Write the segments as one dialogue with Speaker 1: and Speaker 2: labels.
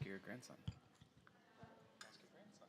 Speaker 1: your grandson. Ask your grandson.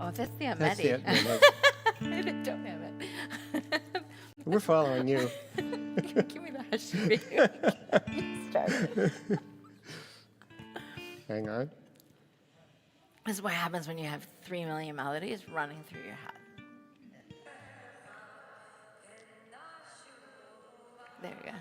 Speaker 2: Oh, that's the
Speaker 3: That's
Speaker 2: Ameti.
Speaker 3: it.
Speaker 2: I don't have it.
Speaker 3: We're following you.
Speaker 2: Give me the hush video. Started.
Speaker 3: Hang on.
Speaker 2: This is what happens when you have 3 million melodies running through your head. There we go.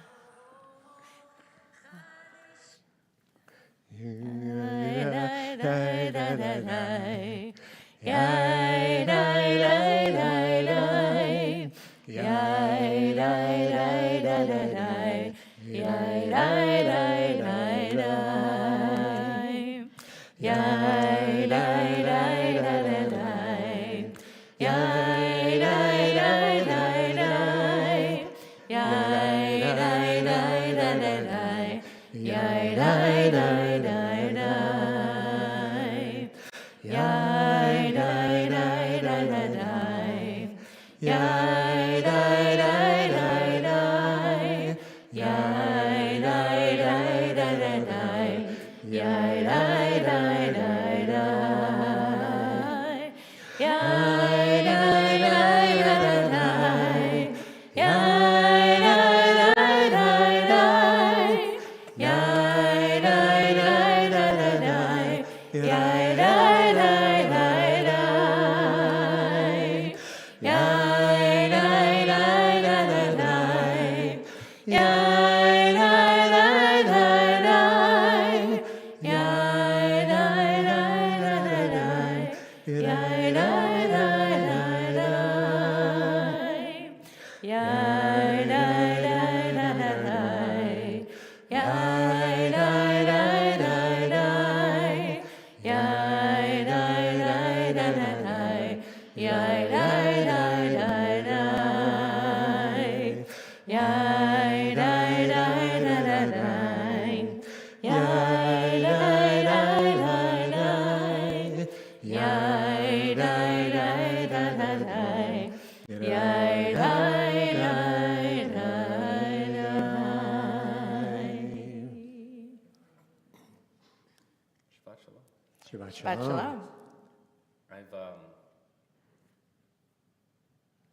Speaker 3: Shabbat
Speaker 2: Shabbat
Speaker 3: shalom.
Speaker 2: shalom.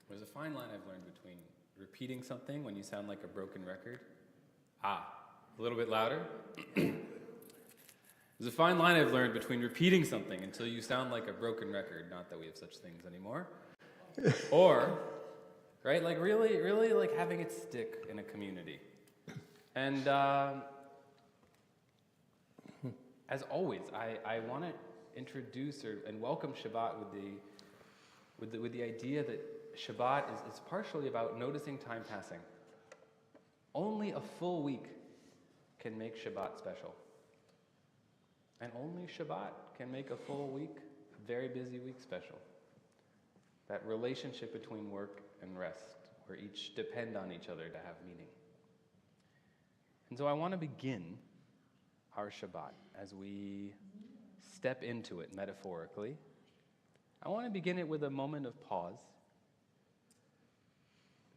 Speaker 1: There's a fine line I've learned between repeating something when you sound like a broken record. A little bit louder. There's a fine line I've learned between repeating something until you sound like a broken record, not that we have such things anymore, or, right, like really like having it stick in a community. And as always, I want to introduce and welcome Shabbat with the idea that Shabbat is partially about noticing time passing. Only a full week can make Shabbat special. And only Shabbat can make a full week, a very busy week, special. That relationship between work and rest, where each depend on each other to have meaning. And so I want to begin our Shabbat as we step into it metaphorically. I want to begin it with a moment of pause,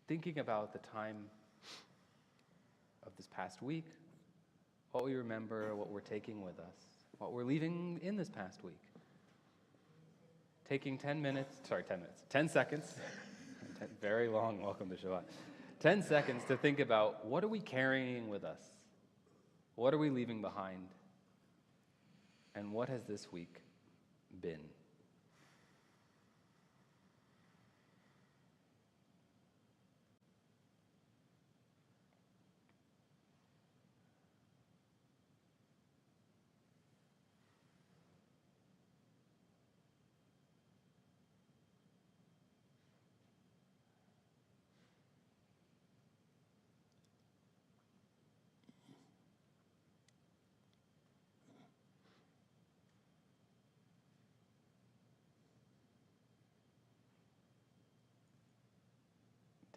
Speaker 1: thinking about the time of this past week, what we remember, what we're taking with us, what we're leaving in this past week. Taking 10 seconds, very long, welcome to Shabbat, 10 seconds to think about what are we carrying with us? What are we leaving behind? And what has this week been?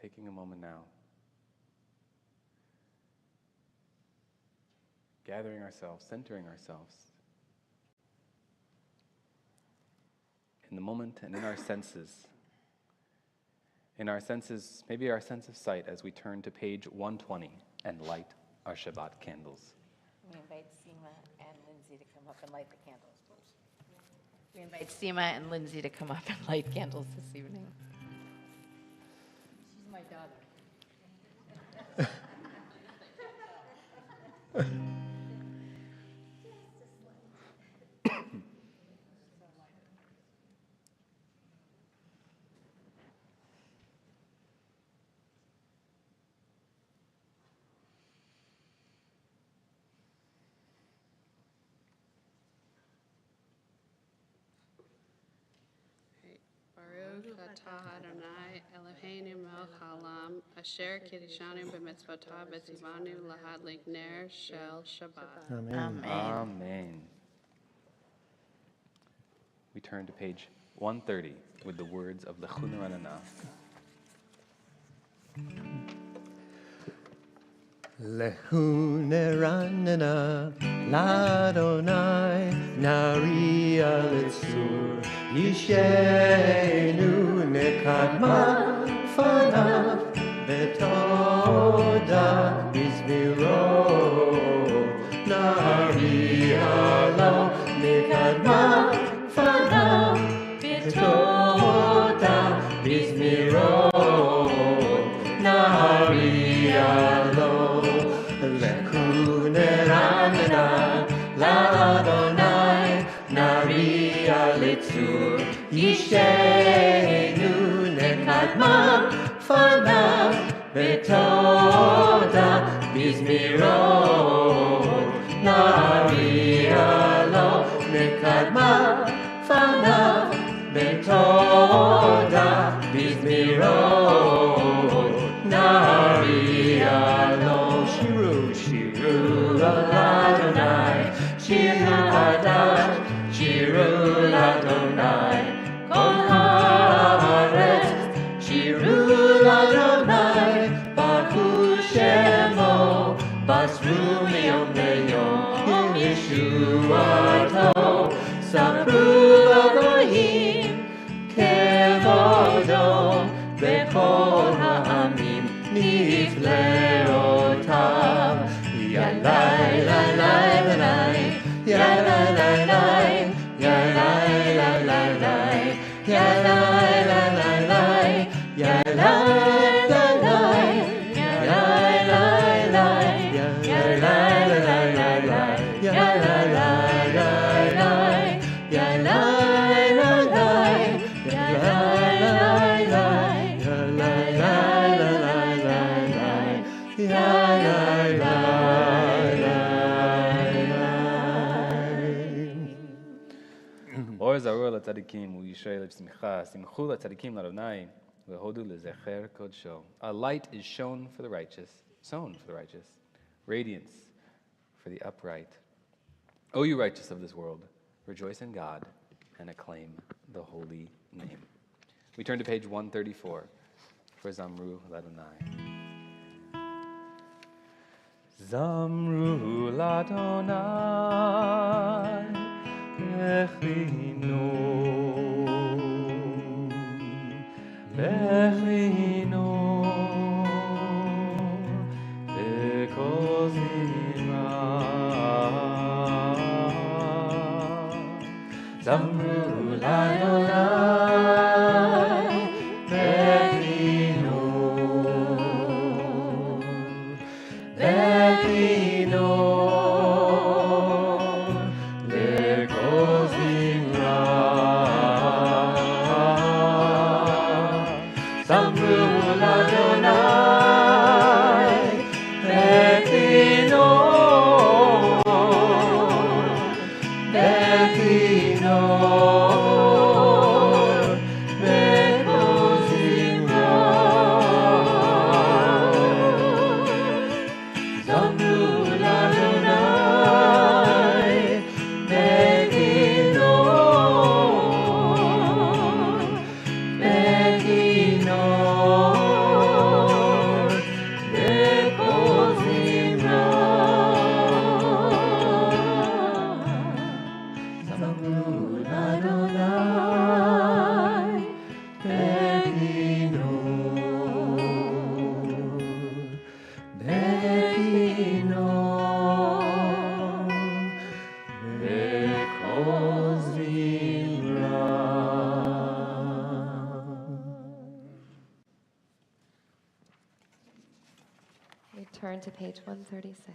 Speaker 1: Taking a moment now, gathering ourselves, centering ourselves in the moment and in our senses, maybe our sense of sight as we turn to page 120 and light our Shabbat candles.
Speaker 2: We invite Seema and Lindsay to come up and light the candles. We invite Seema and Lindsay to come up and light candles this evening. She's my daughter.
Speaker 4: Baruch atah Adonai Eloheinu melech haolam asher kiddushanu b'mitzvotav v'tzivanu lahadlik ner shel Shabbat.
Speaker 3: Amen.
Speaker 1: Amen. We turn to page 130 with the words of the Chunuranana.
Speaker 3: Lehu neranana l'Adonai nari alitzur yishenu nekadma fanav betoda bizmirot nari alo nekadma fanav betoda bizmirot nari alo Lekuneranana l'Adonai nari alitzur yishenu nekadma fanav betoda bizmirot nari alo nekadma fanav betoda bizmirot nari alo Shiru Adonai, Shir Hadash, Shiru Adonai, Kol haaretz, Shiru Adonai, Baruch Shemo, Basru miyom leyom, Yeshuato, Sapru Elohim, Kevodo, Bechol ha'amim, Nifleotav. Ya la la la la la, ya la la la, ya la la la la, ya la la la la, ya la la la, ya la la la, ya la.
Speaker 1: Or zarur l'tzadikim u'yishrei l'simcha simchu l'tzadikim l'Adonai v'hodu l'zecher kodsho. A light is sown for the righteous, radiance for the upright. O you righteous of this world, rejoice in God and acclaim the holy name. We turn to page 134 for Zamru l'Adonai. Zamru l'Adonai Bechino Bechino B'kol zimra Zamru l'Adonai Bechino Bechino
Speaker 3: We turn to page 136.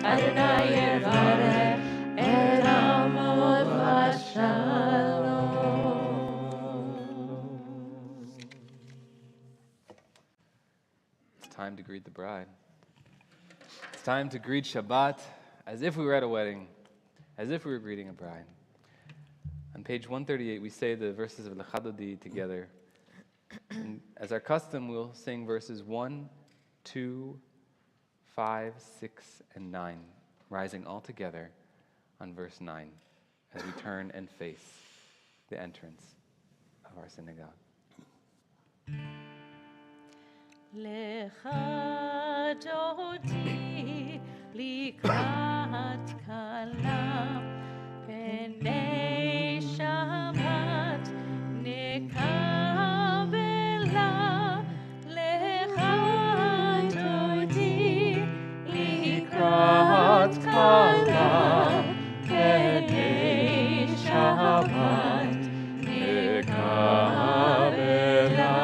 Speaker 3: Adonai
Speaker 1: time to greet the bride. It's time to greet Shabbat as if we were at a wedding, as if we were greeting a bride. On page 138, we say the verses of Los Gatos together. And as our custom, we'll sing verses 1, 2, 5, 6, and 9, rising all together on verse 9 as we turn and face the entrance of our synagogue.
Speaker 5: Lecha dodi likrat kala B'nei Shabbat nekabela Lecha dodi likrat kala B'nei Shabbat nekabela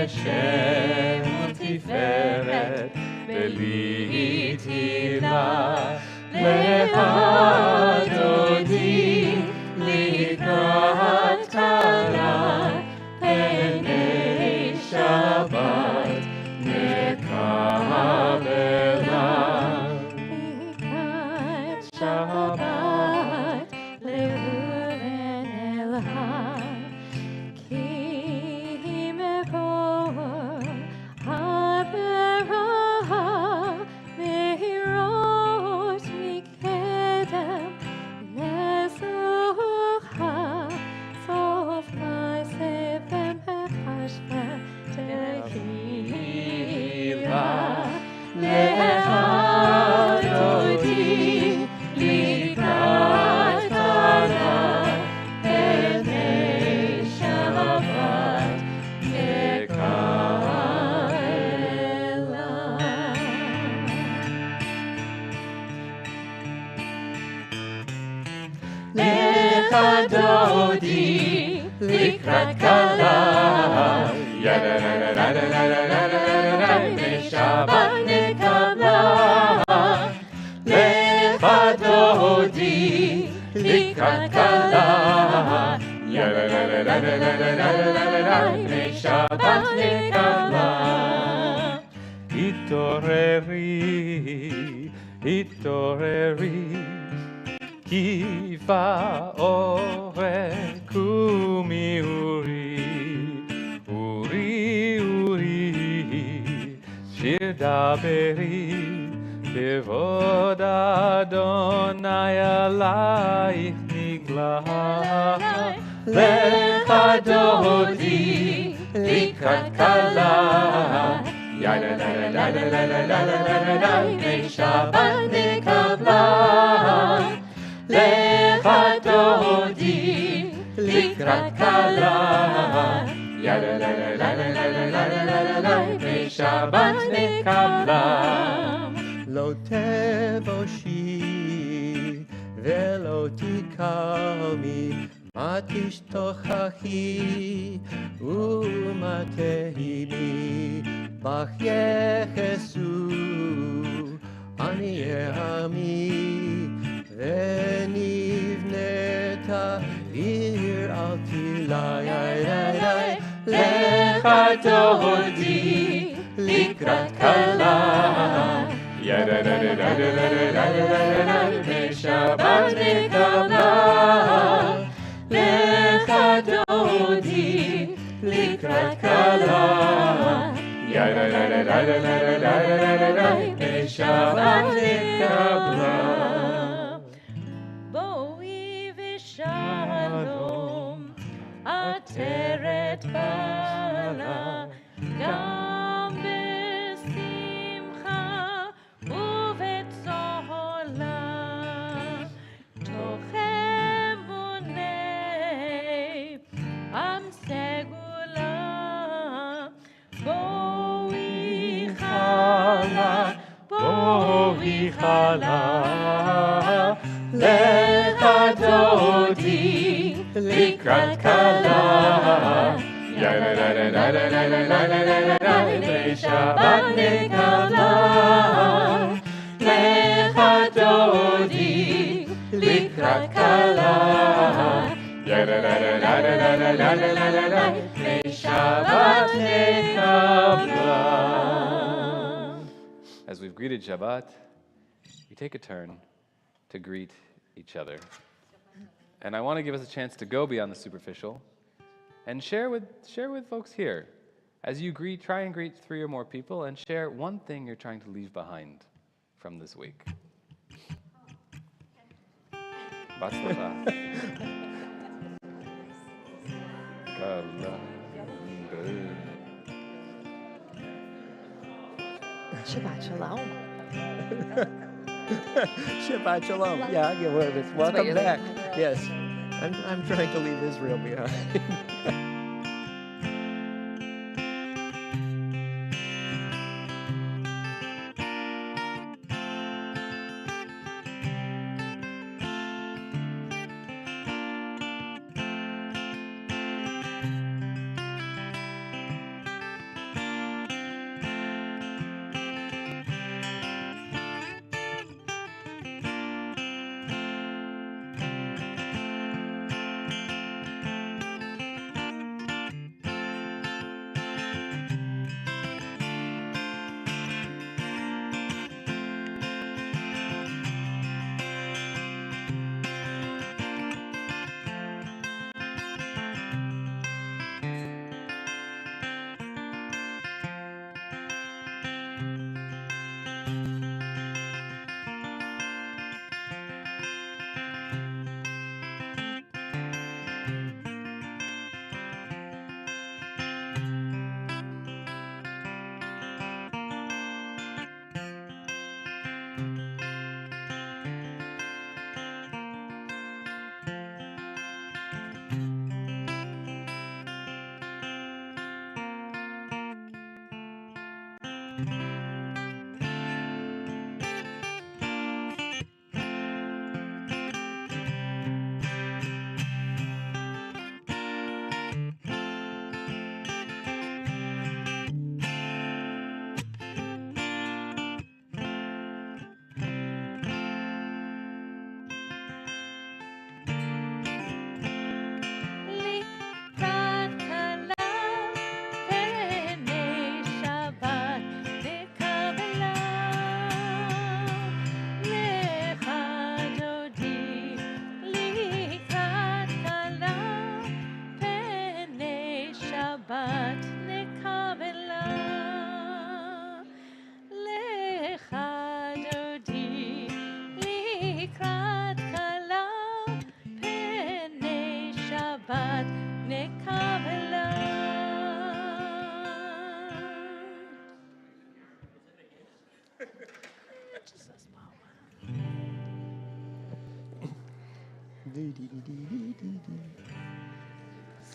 Speaker 3: Shem u'tiferet v'litila lecha dodi likrat kala b'nei Shabbat nekabela likrat Shabbat le'uven elha Dodi likrat kala yada la la la la la la la la Shabbat nekabla lecha dodi likrat kala yada la la la la la la la Shabbat nekabla Itoreri Kiva ore kumi uri Shir daberi kevod Adonai alayich nigla lecha dodi likrat kala yada la la la la la la la Shabbat nekabla lecha dodi likrat kala yada la la la la la la la Shabbat nekabla lo tevoshi velo tikami matishtochachi umatehibi bach yechesu ani ami ונבנתה עיר על תילי lecha dodi likrat kala yada da da da da da da Shabbat nekabla lecha dodi likrat kala yada da da da da da Shabbat nekabla
Speaker 5: Shalom, Ateret Bala, Gam Besimcha, Uvet Zola, Tochem Unei, Am Segula, Boi Chala, lecha dodi
Speaker 3: לקראת כלה. בשבת נקבה, לך דודי, לקראת כלה. בשבת נקבה.
Speaker 1: As we've greeted Shabbat, we take a turn to greet each other. And I want to give us a chance to go beyond the superficial and share with folks here. As you try and greet 3 or more people and share one thing you're trying to leave behind from this week. Batzlacha.
Speaker 2: Shabbat Shalom.
Speaker 3: Shabbat Shalom. Yeah, I get what it is.
Speaker 2: what
Speaker 3: Welcome
Speaker 2: you're
Speaker 3: back.
Speaker 2: leaving.
Speaker 3: Yes. I'm trying to leave Israel behind.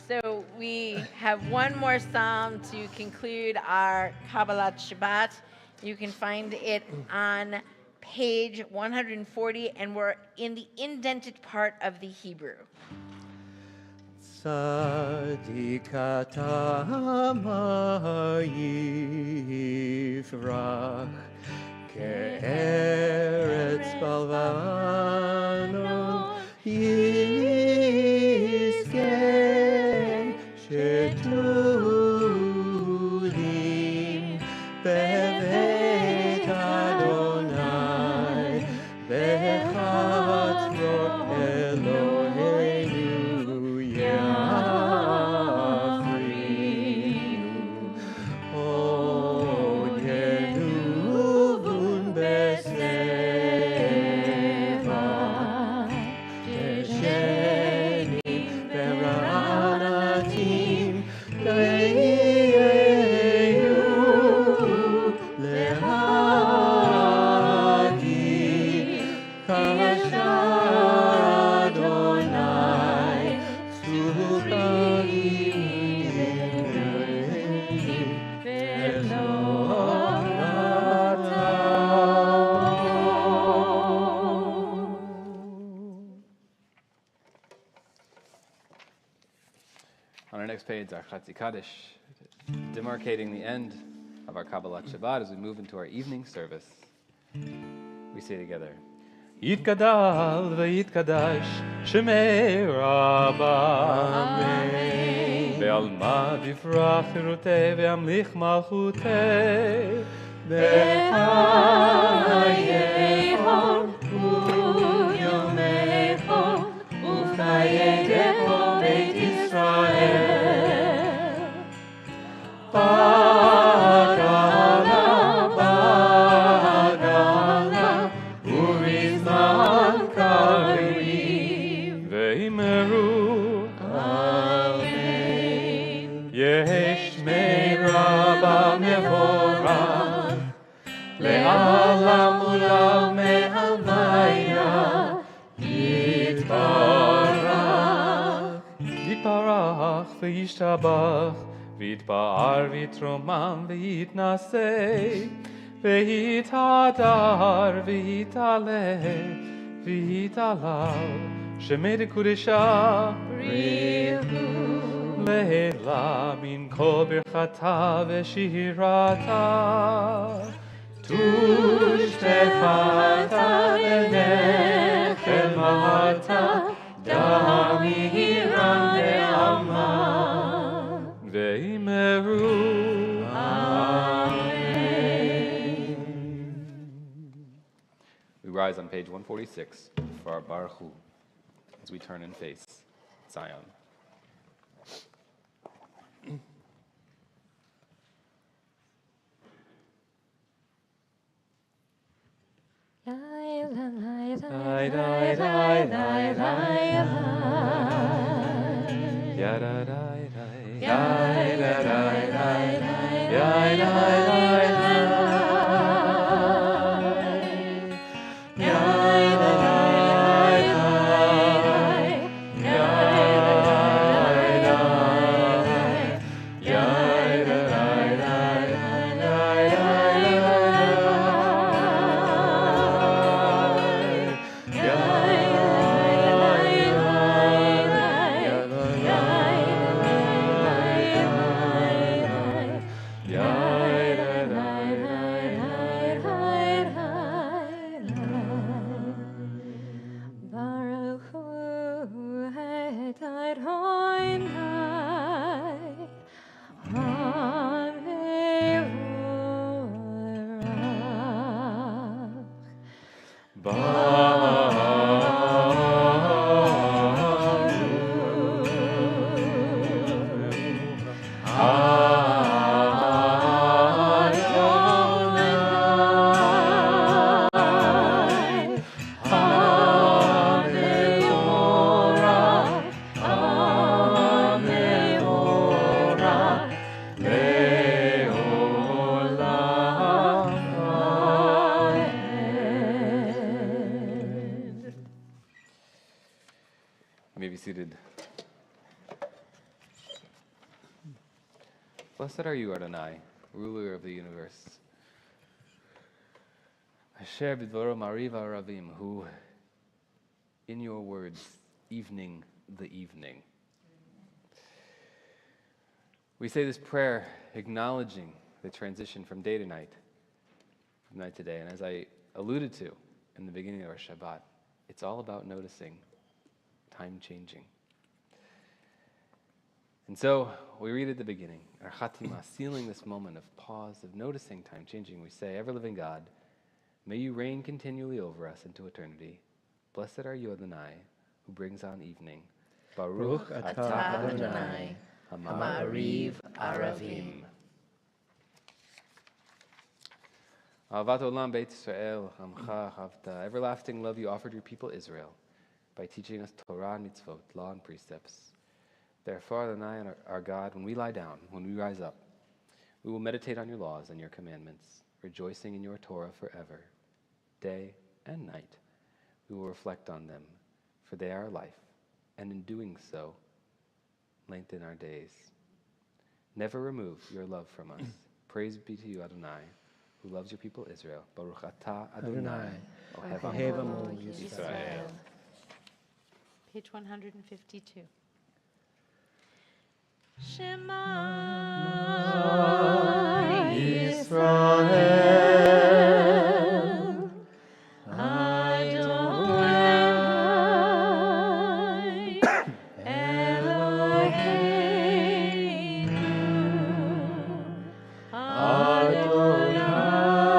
Speaker 2: So we have one more psalm to conclude our Kabbalat Shabbat. You can find it on page 140, and we're in the indented part of the Hebrew.
Speaker 3: Tzadikata yifrach ke'eretz balvanon yizkeh shetulim bevet Adonai bechatzrot Eloheinu yafrinu od yenuvun beseva
Speaker 1: On our next page, our Chatzi Kaddish, demarcating the end of our Kabbalat Shabbat as we move into our evening service. We say together,
Speaker 3: יתגדל ויתקדש שמי רבה ועלמא תפרח חירותי וימליך מלכותי בחייכם וביומכם ובחיי כל בית ישראל בגלה בגלה ובזמן קריב ואמרו אמן יש שמי רבה מבורך לעולם ולעולמי הוויה יתברך וישתבח ויתפאר ויתרומם ויתנשא ויתהדר ויתעלה ויתעלל שמי דקודשה לעילה מן כל ברכתה ושירתה תושתפתה ונחמתה דמירם ועלמא ואמרו
Speaker 1: we rise on page 146 for our Baruch Hu as we turn and face Zion. Blessed are you, Adonai, ruler of the universe. Asher b'dvaro mariva ravim, who, in your words, evening the evening. We say this prayer acknowledging the transition from day to night, from night to day. And as I alluded to in the beginning of our Shabbat, it's all about noticing time changing. And so we read at the beginning, our Chatima, sealing this moment of pause, of noticing time changing, we say, ever-living God, may you reign continually over us into eternity. Blessed are you, Adonai, who brings on evening. Baruch atah Adonai, Ha'ma'ariv Aravim. Ahavat olam Beit Israel, Amcha Chavta. Everlasting love you offered your people Israel by teaching us Torah and mitzvot, law and precepts. Therefore, Adonai, our God, when we lie down, when we rise up, we will meditate on your laws and your commandments, rejoicing in your Torah forever. Day and night, we will reflect on them, for they are life, and in doing so, lengthen our days. Never remove your love from us. Praise be to you, Adonai, who loves your people Israel. Baruch atah Adonai, Ohev Amo Yisrael.
Speaker 5: Page 152. Shema
Speaker 3: Yisrael,
Speaker 5: Adonai Eloheinu Adonai Echad.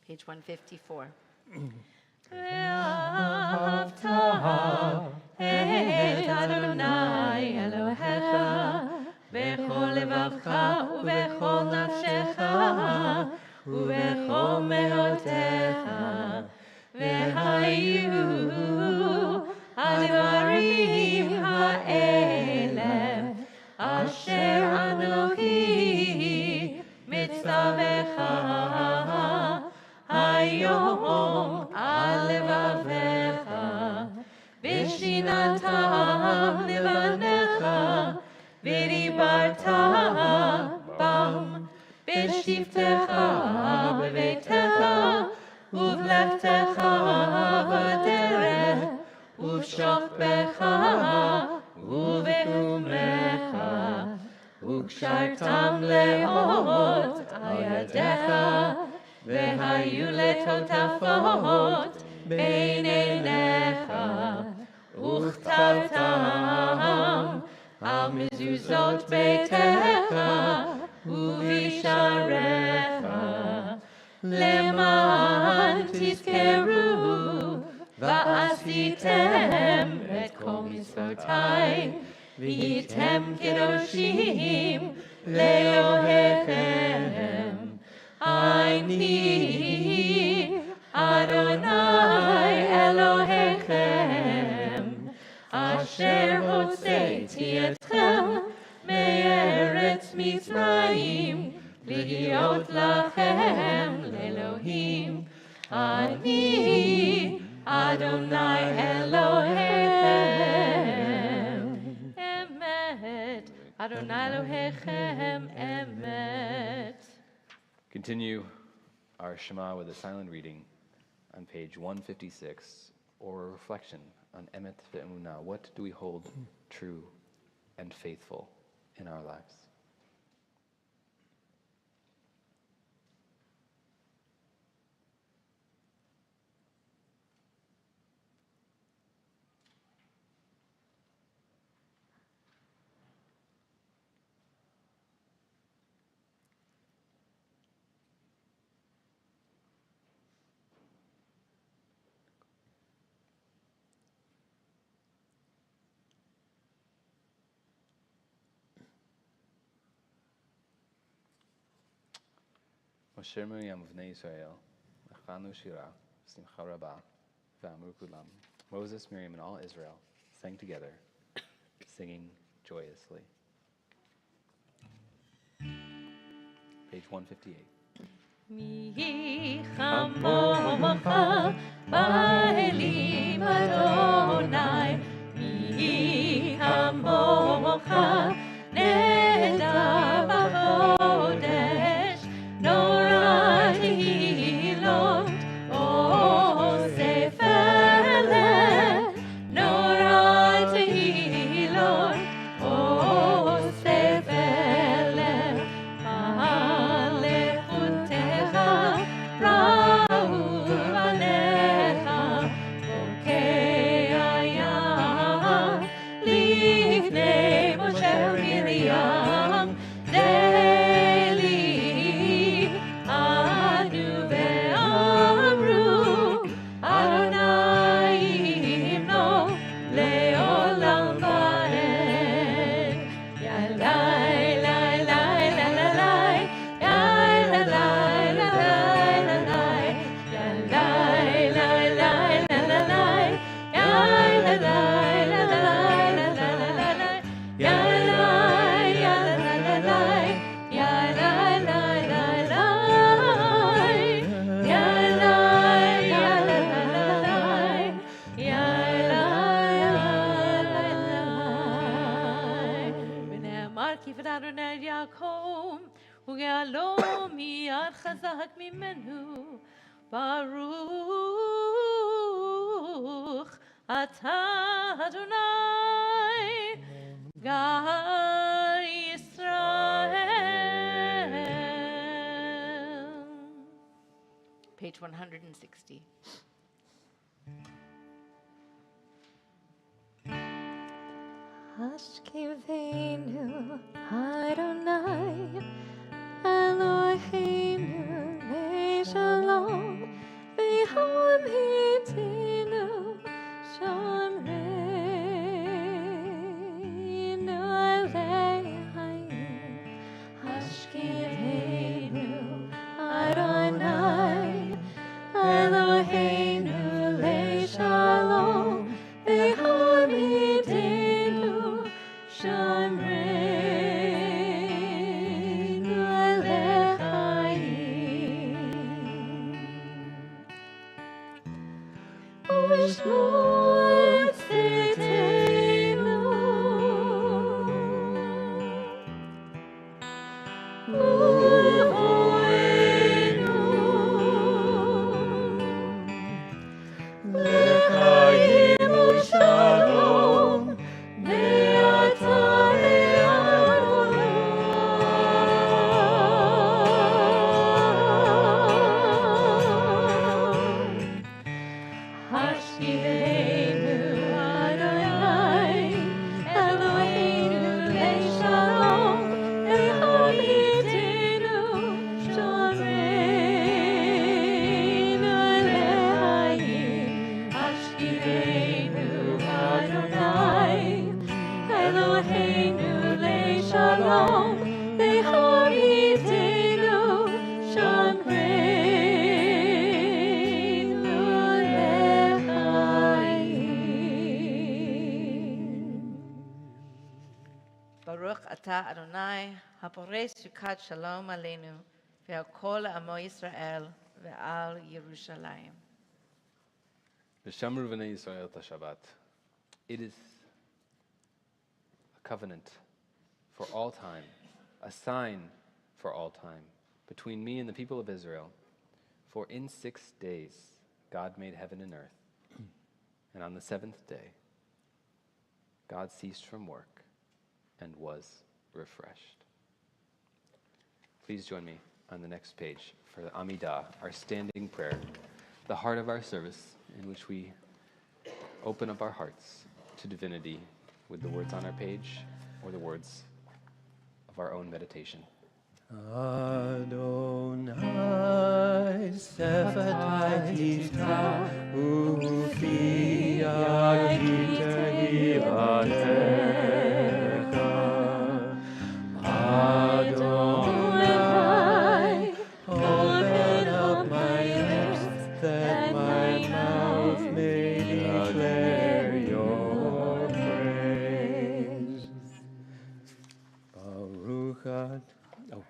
Speaker 2: Page 154.
Speaker 5: ואהבת את אדוני אלוהיך בכל לבבך ובכל נפשך ובכל מאודך, והיו הדברים האלה אשר אנוכי מצווך היום על לבביך, ושיננתם לבניך, ודיברת בם, בשבתך בביתך, ובלכתך בדרך, ובשוכבך ובנומך, וקשרתם לאות על ידיך, והיו לטוטפות בין עיניך, וכתבתם על מזוזות ביתך ובשעריך, למען תזכרו ועשיתם את כל מצוותי, והייתם קדושים לאלוהיכם. אני אדוני אלוהיכם, אשר הוצאתי אתכם מארץ מצרים, להיות לכם לאלוהים. אני אדוני אלוהיכם. אמת, אדוני אלוהיכם אמת.
Speaker 1: Continue our Shema with a silent reading on page 156, or a reflection on Emet ve'emunah. What do we hold true and faithful in our lives? Moshe Miriam Bnei Israel, Achanu Shira, Simcha Rabbah, V'amru Kulam. Moses, Miriam, and all Israel sang together, singing joyously. Page 158.
Speaker 5: מי כמוך באלים אדוני, מי כמוך נהדר בקודש, נורא תהילות אוסף אלה, נורא תהילות אוסף אלה, מלכותך ראו בניך, בוקע היה לפני משה ומרים, דלי ענו ואמרו, אדוני ימנו לעולם ועד. ילאי לי לי לי לי, ילאי לי לי לי, ילאי לי לי לי, ילאי לי ונאמר כבד אדוני יעקב וגאלו מיד חזק ממנו. ברוך אתה אדוני גאל ישראל.
Speaker 2: Page 160.
Speaker 5: השכיבנו אדוני אלוהינו לשלום והעמידנו שומרנו עליהם. השכיבנו אדוני אלוהינו לשלום והעמידנו שומרנו לחיים. ושמור צאתנו ובואנו לחיים ושלום מעתה ועד עולם. השכיבנו אדוני אלוהינו לשלום והעמידנו שומרנו לחיים. השכיבנו אדוני אלוהינו לשלום והעמידנו שומרנו לחיים.
Speaker 2: Baruch atah Adonai, hapores sukat shalom aleinu, ve'al kol amo Yisrael, ve'al Yerushalayim.
Speaker 1: V'shamru v'nei Yisrael ta Shabbat. It is a covenant for all time, a sign for all time, between me and the people of Israel. For in 6 days God made heaven and earth, and on the seventh day God ceased from work and was refreshed. Please join me on the next page for the Amidah, our standing prayer, the heart of our service, in which we open up our hearts to divinity with the words on our page or the words of our own meditation.
Speaker 3: Adonai sefatai ufi agitei alecha. Adonai, open up my lips that my mouth may declare your praise. Baruch Ad. Oh.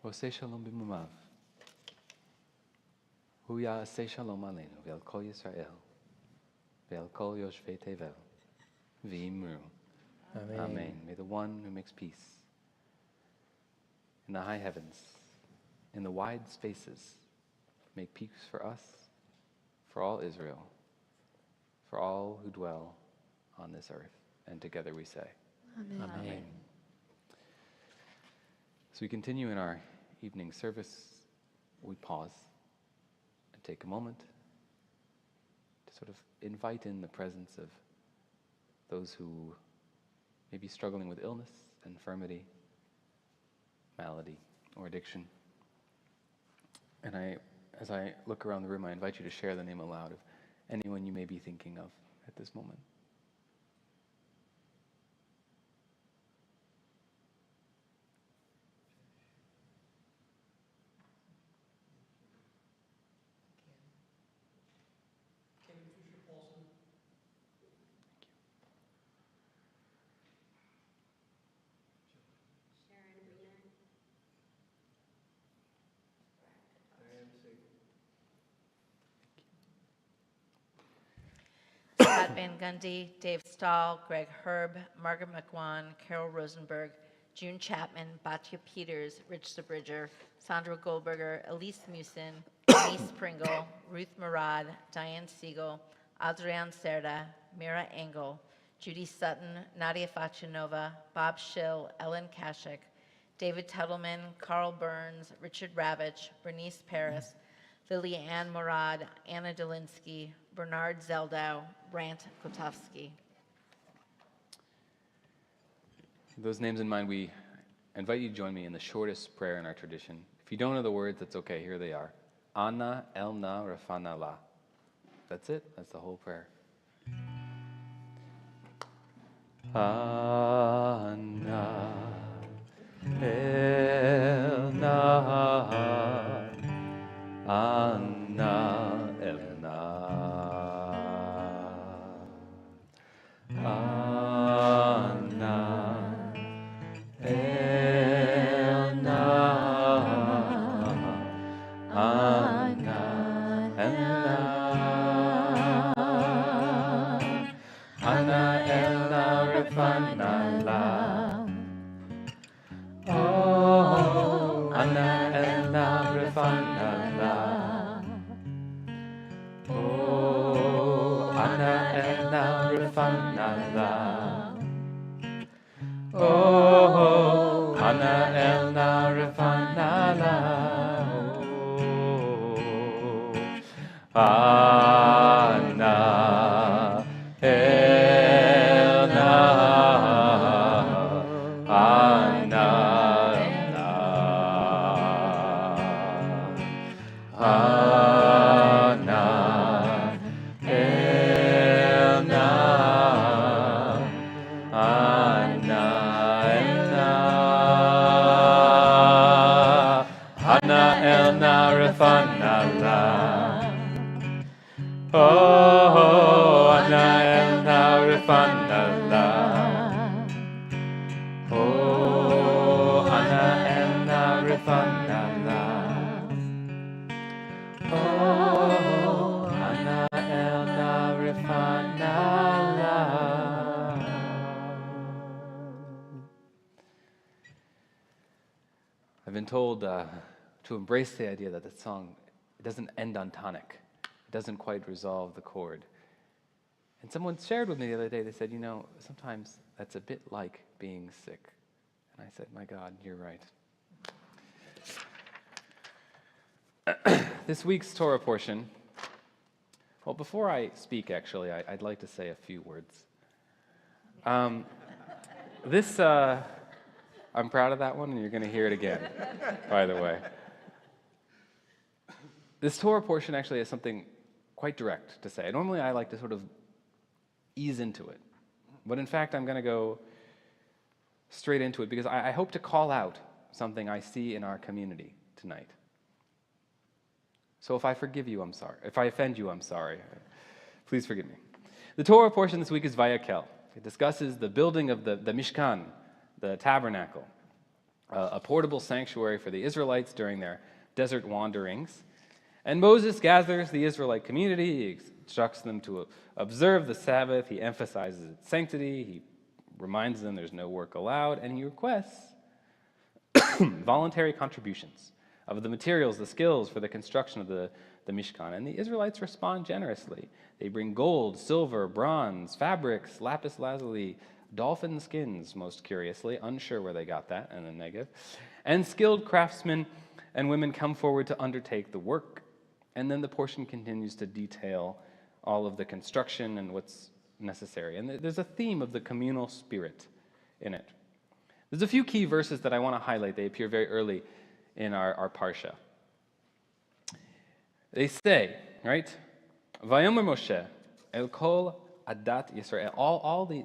Speaker 1: Oseh shalom b'mumav. Hu ya'aseh shalom aleinu ve'al kol Yisrael ve'al kol yoshvei tevel v'imru. Amen. May the one who makes peace in the high heavens, in the wide spaces, make peace for us, for all Israel, for all who dwell on this earth. And together we say,
Speaker 5: Amen.
Speaker 1: Amen. As we continue in our evening service, we pause and take a moment to sort of invite in the presence of those who may be struggling with illness, infirmity, malady, or addiction. And as I look around the room, I invite you to share the name aloud of anyone you may be thinking of at this moment.
Speaker 2: Pat Van Gundy, Dave Stahl, Greg Herb, Margaret McWan, Carol Rosenberg, June Chapman, Batya Peters, Rich Sabridger, Sandra Goldberger, Elise Musin, Denise Pringle, Ruth Murad, Diane Siegel, Adrian Cerda, Mira Engel, Judy Sutton, Nadia Fachanova, Bob Schill, Ellen Kashik, David Tuttleman, Carl Burns, Richard Ravitch, Bernice Paris, Lily Ann Murad, Anna Dolinsky, Bernard Zeldow, Brant Kotowski.
Speaker 1: With those names in mind, we invite you to join me in the shortest prayer in our tradition. If you don't know the words, that's okay. Here they are. Anna elna rafana la. That's it. That's the whole prayer. Anna elna Anna elna Anna elna Anna elna Anna elna rafana la. Oh, Anna elna rafana la. Oh, Anna elna rafana la. Oh, Anna elna rafana la. Oh, Anna elna Anna elna Anna elna Anna elna Anna elna rafana la. Oh, Anna elna rafana la. Oh, Anna elna rafana la. Oh, Anna elna rafana la. I've been told to embrace the idea that the song, it doesn't end on tonic. It doesn't quite resolve the chord. And someone shared with me the other day, they said, sometimes that's a bit like being sick. And I said, my God, you're right. This week's Torah portion, well, before I speak, actually, I'd like to say a few words. I'm proud of that one, and you're going to hear it again, by the way. This Torah portion actually has something quite direct to say. Normally, I like to sort of ease into it. But in fact, I'm going to go straight into it because I hope to call out something I see in our community tonight. So if I forgive you, I'm sorry. If I offend you, I'm sorry. Please forgive me. The Torah portion this week is Vayakel. It discusses the building of the Mishkan, the tabernacle. a portable sanctuary for the Israelites during their desert wanderings. And Moses gathers the Israelite community. He instructs them to observe the Sabbath. He emphasizes its sanctity. He reminds them there's no work allowed. And he requests voluntary contributions of the materials, the skills for the construction of the Mishkan. And the Israelites respond generously. They bring gold, silver, bronze, fabrics, lapis lazuli, dolphin skins, most curiously, unsure where they got that in the Negev. And skilled craftsmen and women come forward to undertake the work. And then the portion continues to detail all of the construction and what's necessary. And there's a theme of the communal spirit in it. There's a few key verses that I want to highlight. They appear very early in our parsha. They say, right? Vayomer Moshe el kol adat Yisrael. All the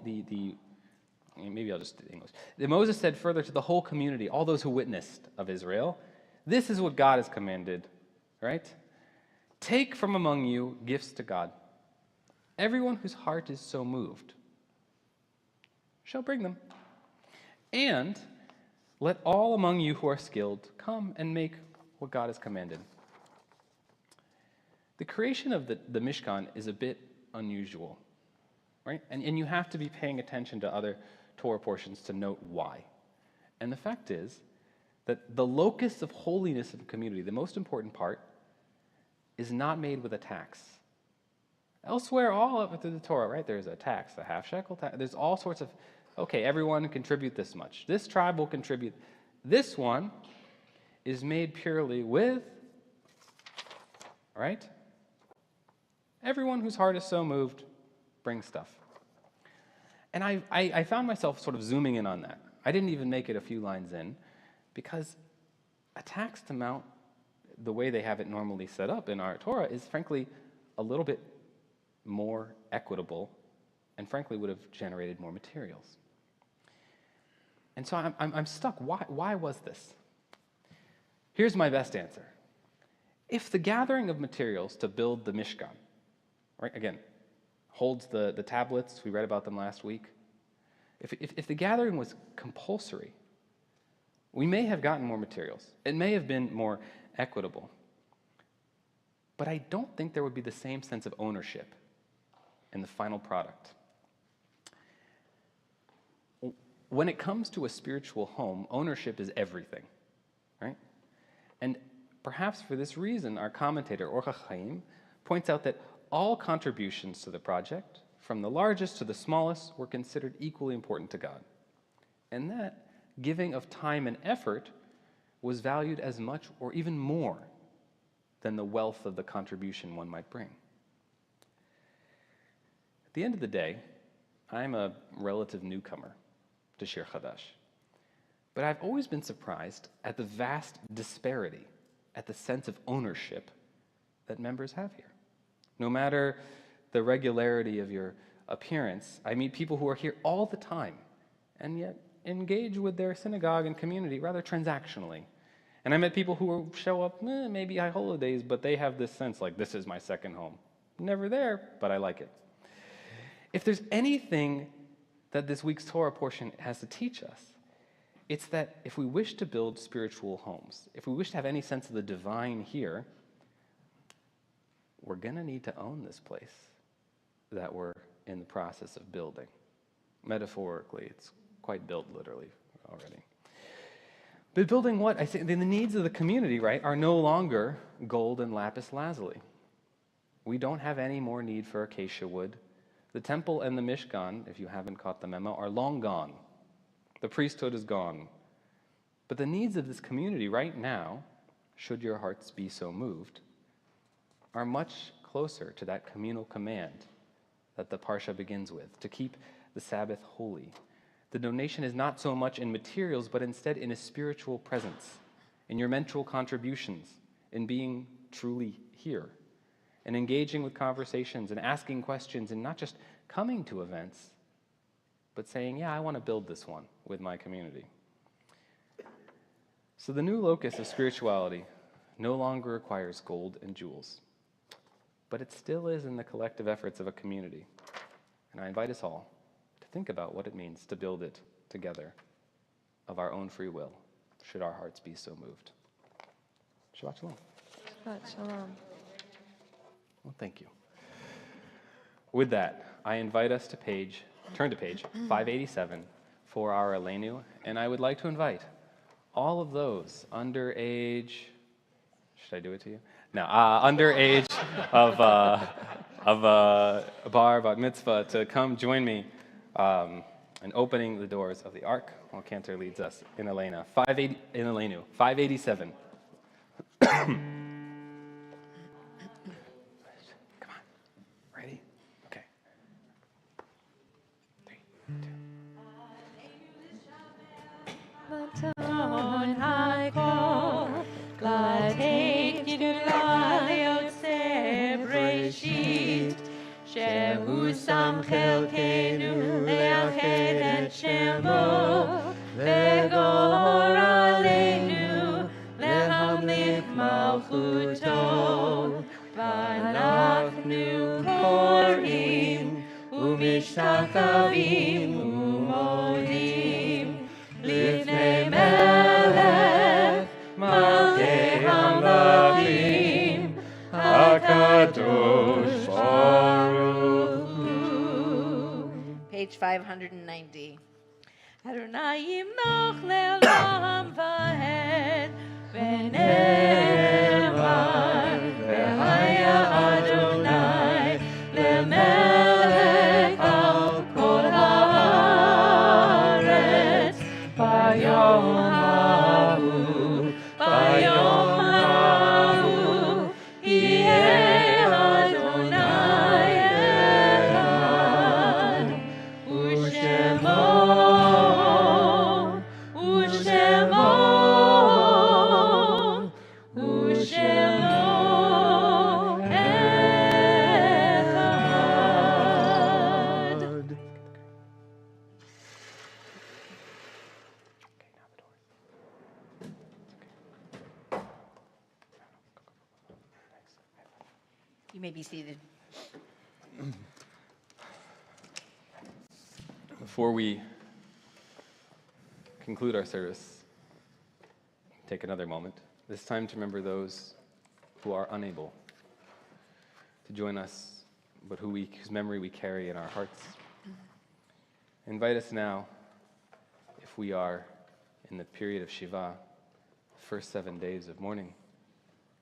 Speaker 1: maybe I'll just do English. Moses said further to the whole community, all those who witnessed of Israel, this is what God has commanded, right? Take from among you gifts to God. Everyone whose heart is so moved shall bring them. And let all among you who are skilled come and make what God has commanded. The creation of the Mishkan is a bit unusual, right? And you have to be paying attention to other Torah portions to note why. And the fact is that the locus of holiness of the community, the most important part, is not made with a tax. Elsewhere, all up through the Torah, right, there's a tax, a half shekel tax. There's all sorts of, okay, everyone contribute this much. This tribe will contribute. This one is made purely with, right? Everyone whose heart is so moved brings stuff. And I found myself sort of zooming in on that. I didn't even make it a few lines in, because a taxed amount, the way they have it normally set up in our Torah, is frankly a little bit more equitable and frankly would have generated more materials. And so I'm stuck. Why was this? Here's my best answer. If the gathering of materials to build the Mishkan, right, again, holds the tablets, we read about them last week, if the gathering was compulsory, we may have gotten more materials. It may have been more equitable. But I don't think there would be the same sense of ownership in the final product. When it comes to a spiritual home, ownership is everything, right? And perhaps for this reason, our commentator, Orcha Chaim, points out that all contributions to the project, from the largest to the smallest, were considered equally important to God. And that giving of time and effort was valued as much or even more than the wealth of the contribution one might bring. At the end of the day, I'm a relative newcomer to Shir Hadash, but I've always been surprised at the vast disparity, at the sense of ownership that members have here. No matter the regularity of your appearance, I meet people who are here all the time and yet engage with their synagogue and community rather transactionally. And I met people who show up maybe on holidays, but they have this sense like, this is my second home. Never there, but I like it. If there's anything that this week's Torah portion has to teach us, it's that if we wish to build spiritual homes, if we wish to have any sense of the divine here, we're going to need to own this place that we're in the process of building. Metaphorically, it's quite built literally already. But building what? I say the needs of the community, right, are no longer gold and lapis lazuli. We don't have any more need for acacia wood. The temple and the Mishkan, if you haven't caught the memo, are long gone. The priesthood is gone. But the needs of this community right now, should your hearts be so moved, are much closer to that communal command that the Parsha begins with, to keep the Sabbath holy. The donation is not so much in materials, but instead in a spiritual presence, in your mental contributions, in being truly here, and engaging with conversations and asking questions and not just coming to events, but saying, yeah, I want to build this one with my community. So the new locus of spirituality no longer requires gold and jewels, but it still is in the collective efforts of a community. And I invite us all to think about what it means to build it together of our own free will. should our hearts be so moved. Shabbat Shalom.
Speaker 5: Shabbat Shalom.
Speaker 1: Well, thank you. With that, I invite us to turn to page 587 for our Aleinu, and I would like to invite all of those under age, should I do it to you? No, under age of bar, bat mitzvah, to come join me in opening the doors of the Ark while Cantor leads us in Aleinu. 587. Ready? Okay. 3, 2.
Speaker 5: Baton hakol, lateit gidulai yotze breshit, shehu sam chelkenu leached et shemo, vegor aleinu lehamlich malchuto, v'anachnu korim umishtachavim umodim. Lifnei melech malchei hamlakim hakadosh baruch hu.
Speaker 2: Page 590.
Speaker 5: Adonai yimnoch le'olam va'ed v'ne'emar v'haya Adonai le'melech al kol haaretz bayom hahu yeh Adonai echad u'shemo echad.
Speaker 2: You may be seated.
Speaker 1: Before we conclude our service, take another moment. This time to remember those who are unable to join us, but whose memory we carry in our hearts. Invite us now, if we are in the period of Shiva, the first 7 days of mourning,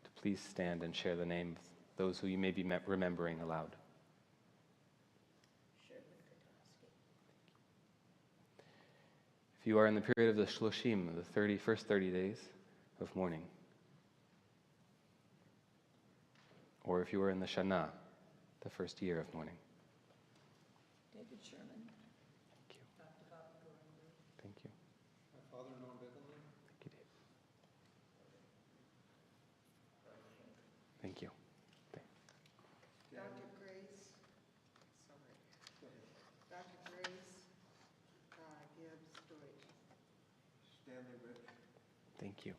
Speaker 1: to please stand and share the names of those who you may be remembering aloud. If you are in the period of the Shloshim, the first 30 days of mourning, or if you are in the Shana, the first year of mourning.
Speaker 6: David Sherman.
Speaker 1: Thank you. Thank you.
Speaker 6: My father-in-law, Beverly.
Speaker 1: Thank you, David. Thank you.
Speaker 7: Dr. Grace, Dr. Grace Gibbs Deutsch.
Speaker 6: Stanley Rich.
Speaker 1: Thank you.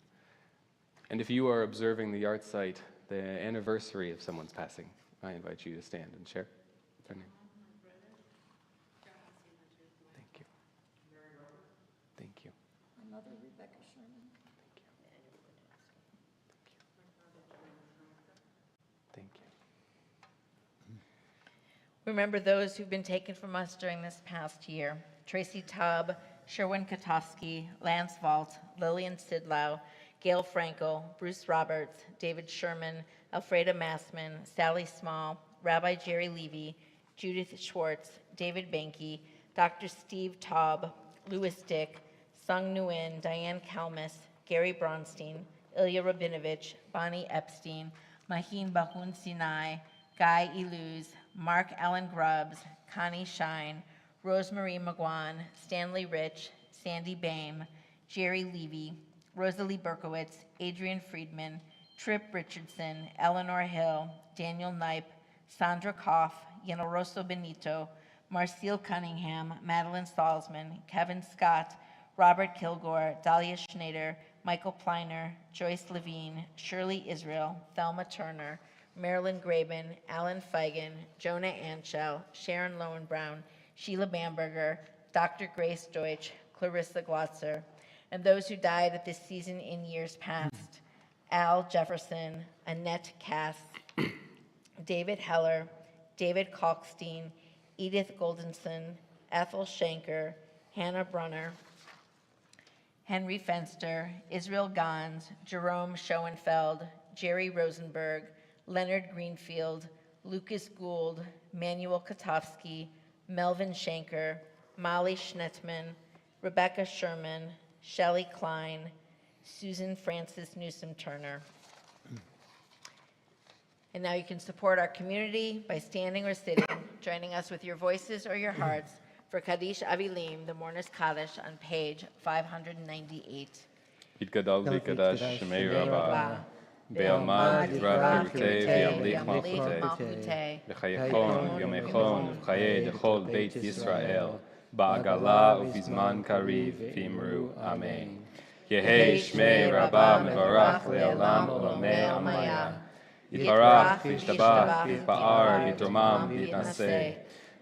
Speaker 1: And if you are observing the art site, the anniversary of someone's passing, I invite you to stand and share their name. Thank you. Thank you.
Speaker 6: My mother, Rebecca Sherman.
Speaker 1: Thank you.
Speaker 2: Remember those who've been taken from us during this past year. Tracy Tubb, Sherwin Katofsky, Lance Vault, Lillian Sidlow, Gail Frankel, Bruce Roberts, David Sherman, Alfreda Massman, Sally Small, Rabbi Jerry Levy, Judith Schwartz, David Banky, Dr. Steve Taub, Louis Dick, Sung Nguyen, Diane Kalmus, Gary Bronstein, Ilya Rabinovich, Bonnie Epstein, Maheen Bahun Sinai, Guy Iluz, Mark Allen Grubbs, Connie Shine, Rosemarie McGuan, Stanley Rich, Sandy Bame, Jerry Levy, Rosalie Berkowitz, Adrian Friedman, Tripp Richardson, Eleanor Hill, Daniel Knipe, Sandra Koff, Yenoroso Benito, Marcel Cunningham, Madeline Salzman, Kevin Scott, Robert Kilgore, Dahlia Schneider, Michael Pleiner, Joyce Levine, Shirley Israel, Thelma Turner, Marilyn Graben, Alan Feigen, Jonah Anschel, Sharon Lowenbrown, Sheila Bamberger, Dr. Grace Deutsch, Clarissa Glotzer, and those who died at this season in years past: Al Jefferson, Annette Cass, David Heller, David Kalkstein, Edith Goldenson, Ethel Shanker, Hannah Brunner, Henry Fenster, Israel Gons, Jerome Schoenfeld, Jerry Rosenberg, Leonard Greenfield, Lucas Gould, Manuel Katofsky, Melvin Shanker, Molly Schnettman, Rebecca Sherman, Shelley Klein, Susan Francis Newsom Turner. And now you can support our community by standing or sitting, joining us with your voices or your hearts for Kaddish Avilim, the Mourner's Kaddish, on page 598.
Speaker 1: יתגדל ויקדש שמי רבה, בעלמא דברה חירותי וימליך מלכותי, בחייכון יומייכון ובחיי דכל בית ישראל, בעגלה ובזמן קריב, ואמרו אמן. יהי שמי רבה מברך לעולם עולמי עמיה. יתברך וישתבח ויתפאר ויתרומם ויתנשא,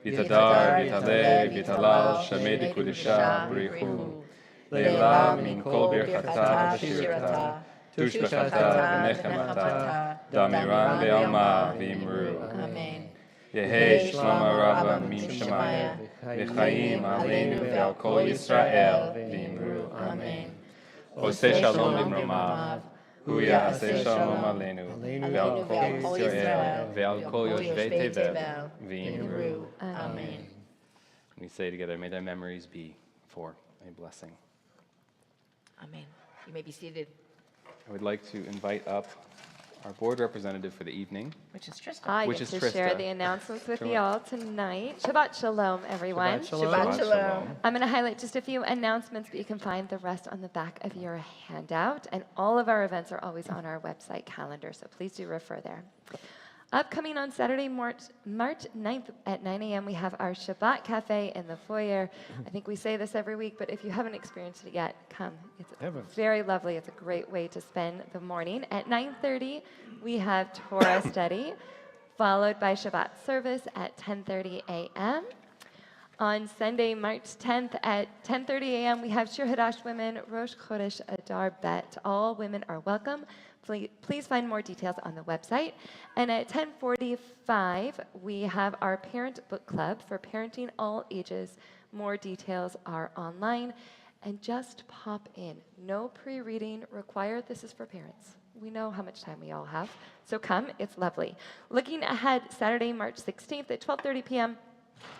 Speaker 1: ויתהדר ויתהלל ויתהלל שמי דקודשה בריחו. לעילה מן כל ברכתה ושירתה, תושבחתה ונחמתה, דמירן בעלמה ואמרו אמן. יהי שלום רבה משמיה, וחיים עלינו ועל כל ישראל, ואמרו אמן. עושה שלום במרומיו, הוא יעשה שלום עלינו, ועל כל ישראל, ועל כל יושבי תבל, ואמרו amen. We say together, may their memories be for a blessing.
Speaker 2: Amen. You may be seated,
Speaker 1: I would like to invite up our board representative for the evening.
Speaker 2: which is Tristan.
Speaker 5: I
Speaker 1: Which
Speaker 5: get
Speaker 1: is
Speaker 5: to share
Speaker 1: Trista.
Speaker 5: the announcements with
Speaker 1: Sure.
Speaker 5: you all tonight. Shabbat Shalom, everyone.
Speaker 2: Shabbat Shalom.
Speaker 5: I'm going to highlight just a few announcements, but you can find the rest on the back of your handout. And all of our events are always on our website calendar, so please do refer there. Upcoming on Saturday, March 9th at 9 a.m., we have our Shabbat Cafe in the foyer. I think we say this every week, but if you haven't experienced it yet, come. It's very lovely. It's a great way to spend the morning. At 9:30, we have Torah study, followed by Shabbat service at 10:30 a.m. On Sunday, March 10th at 10:30 a.m., we have Shir Hadash Women, Rosh Chodesh Adar Bet. All women are welcome. Please find more details on the website. And at 10:45, we have our Parent Book Club for parenting all ages. More details are online. And just pop in. No pre-reading required. This is for parents. We know how much time we all have. So come, it's lovely. Looking ahead, Saturday, March 16th at 12:30 p.m.,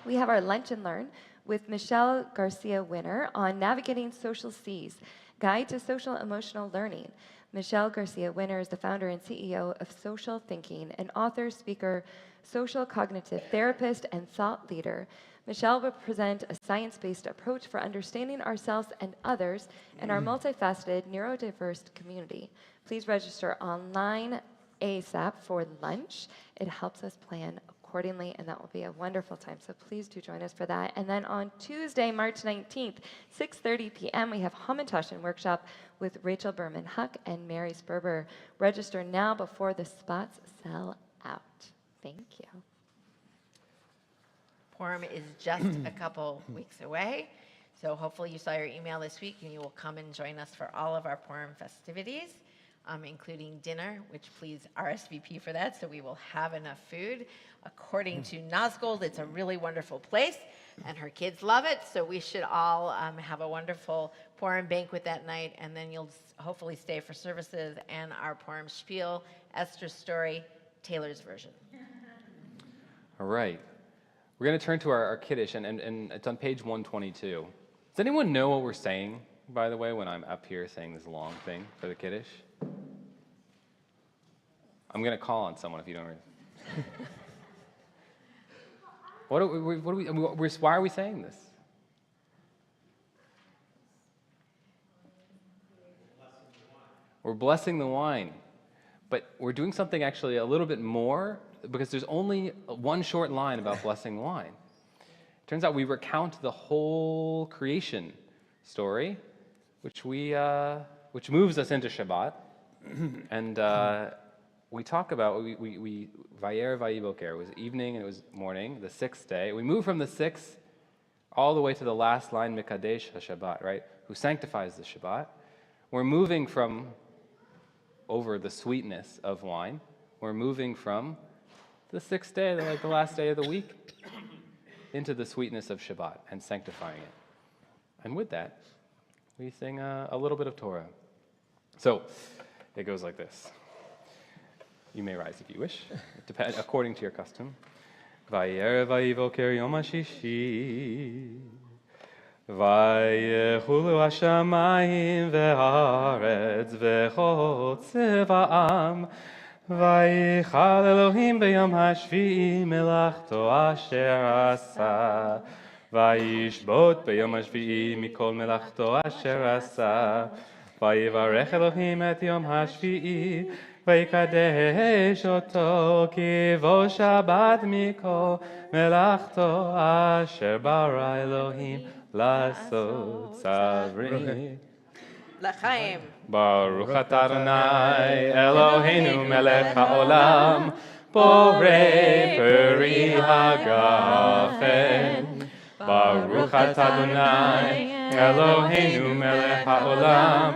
Speaker 5: we have our Lunch and Learn with Michelle Garcia Winner on Navigating Social Seas, Guide to Social Emotional Learning. Michelle Garcia Winner is the founder and CEO of Social Thinking, an author, speaker, social cognitive therapist, and thought leader. Michelle will present a science-based approach for understanding ourselves and others in our multifaceted, neurodiverse community. Please register online ASAP for lunch. It helps us plan accordingly, and that will be a wonderful time. So please do join us for that. And then on Tuesday, March 19th, 6:30 p.m., we have Hamantashen workshop with Rachel Berman Huck and Mary Sperber. Register now before the spots sell out. Thank you.
Speaker 2: Purim is just a couple weeks away, so hopefully you saw your email this week and you will come and join us for all of our Purim festivities, including dinner, which please RSVP for that so we will have enough food. According to Nazgold, it's a really wonderful place, and her kids love it, so we should all have a wonderful Purim banquet that night, and then you'll hopefully stay for services and our Purim spiel, Esther's story, Taylor's version.
Speaker 1: All right. We're going to turn to our Kiddush, and it's on page 122. Does anyone know what we're saying, by the way, when I'm up here saying this long thing for the Kiddush? I'm going to call on someone if you don't read. Why are we saying this? We're blessing the wine. But we're doing something actually a little bit more, because there's only one short line about blessing the wine. Turns out we recount the whole creation story, which moves us into Shabbat, and we talk about we Vayer Vayiboker. It was evening and it was morning, the sixth day. We move from the sixth all the way to the last line, Mikadesh HaShabbat, right? who sanctifies the Shabbat. We're moving from over the sweetness of wine. We're moving from the sixth day, like the last day of the week, into the sweetness of Shabbat and sanctifying it. And with that, we sing a little bit of Torah. So it goes like this. You may rise if you wish, according to your custom. Vayerev vayivoker yom hashishi, vayechulu hashamayim ve'haaretz v'chol tzeva'am, vayichal Elohim b'yom hashvi'i melachto asher asa, vayishbot b'yom hashvi'i mikol melachto asher asa, vayivarech Elohim et yom hashvi'i, ויקדש אותו כי בו שבת מכל מלאכתו אשר ברא אלוהים לעשות צברים.
Speaker 2: לחיים.
Speaker 1: ברוך אתה אדוני אלוהינו מלך העולם בורא פרי הגפן. ברוך אתה אדוני אלוהינו מלך העולם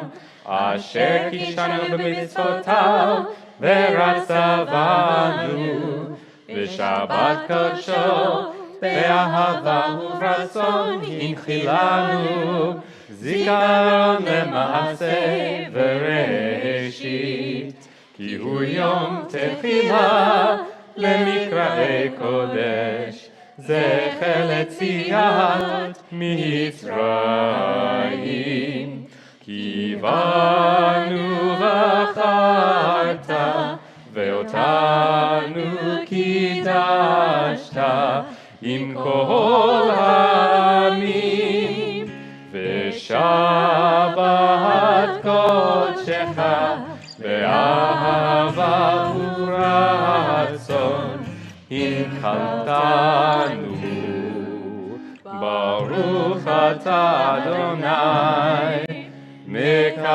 Speaker 1: אשר קידשנו במצוותיו ורצה בנו בשבת קודשו באהבה וברצון הנחילנו זיכרון למעשה וראשית כי הוא יום תחילה למקראי קודש זכר ליציאת מצרים כי בנו בחרת ואותנו קידשת עם כל העמים ושבת קודשך באהבה ורצון הנחלתנו ברוך אתה אדוני מקדש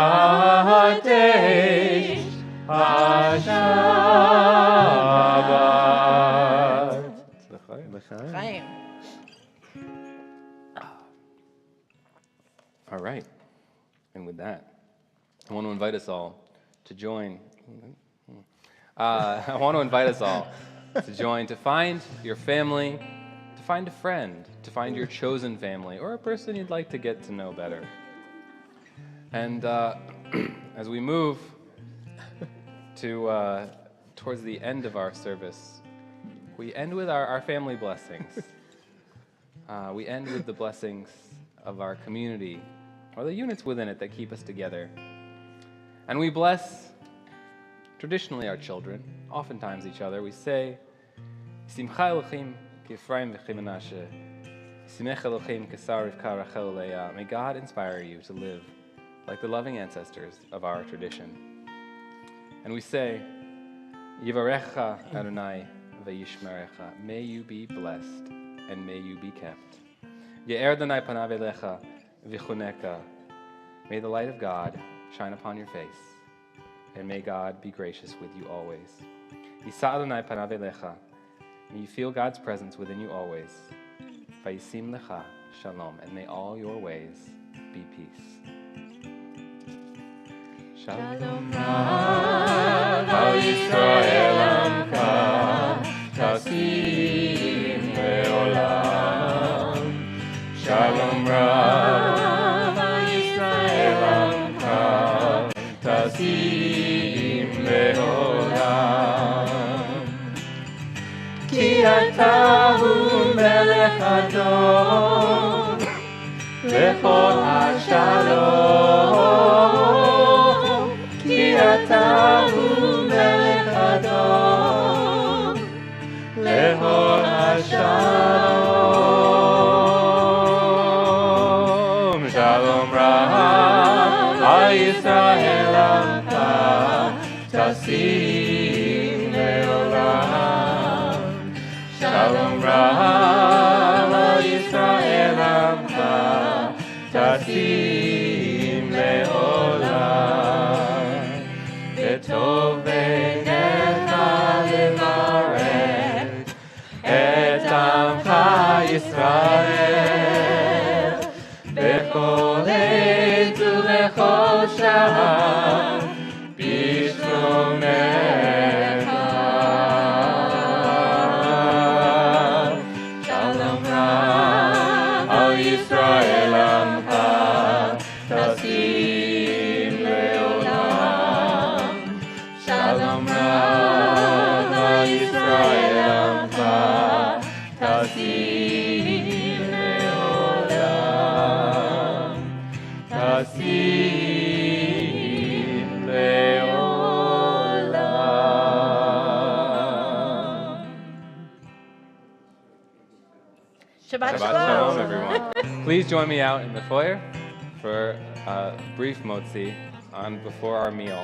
Speaker 1: השבת.
Speaker 2: לחיים.
Speaker 1: All right. And with that, I want to invite us all to join. I want to invite us all to join, to find your family, to find a friend, to find your chosen family, or a person you'd like to get to know better. And as we move towards the end of our service, we end with our family blessings. We end with the blessings of our community, or the units within it that keep us together. And we bless, traditionally, our children, oftentimes each other. We say, Simcha Elohim k'Ephraim v'Chimenashe, Simech Elohim k'Sar Rivka Rachel Leah. May God inspire you to live like the loving ancestors of our tradition. And we say, Yivarecha Adonai v'yishmerecha. May you be blessed and may you be kept. Ye'er Adonai panav elecha v'chuneka. May the light of God shine upon your face, and may God be gracious with you always. Yisa Adonai panav elecha. May you feel God's presence within you always. Vayisim lecha shalom, and may all your ways be peace. Shalom Rav al Yisrael Amka Tasim Leolam. Shalom Rav al Yisrael Amka Tasim Leolam. Ki ata hu melech adon lechol hashalom. אתה הוא מלך אדום להוד השלום. שלום רב על ישראל עמך תשים לעולם. שלום רב על ישראל עמך תשים לעולם. טוב בעיניך לברך את עמך ישראל בכל
Speaker 3: בשלומך. שלום רב על ישראל עמך תשים לעולם. שלום רב על ישראל עמך תשים לעולם. תשים לעולם.
Speaker 2: Shabbat
Speaker 1: Shabbat Shalom, everyone. Please join me out in the foyer for a brief motzi on before our meal.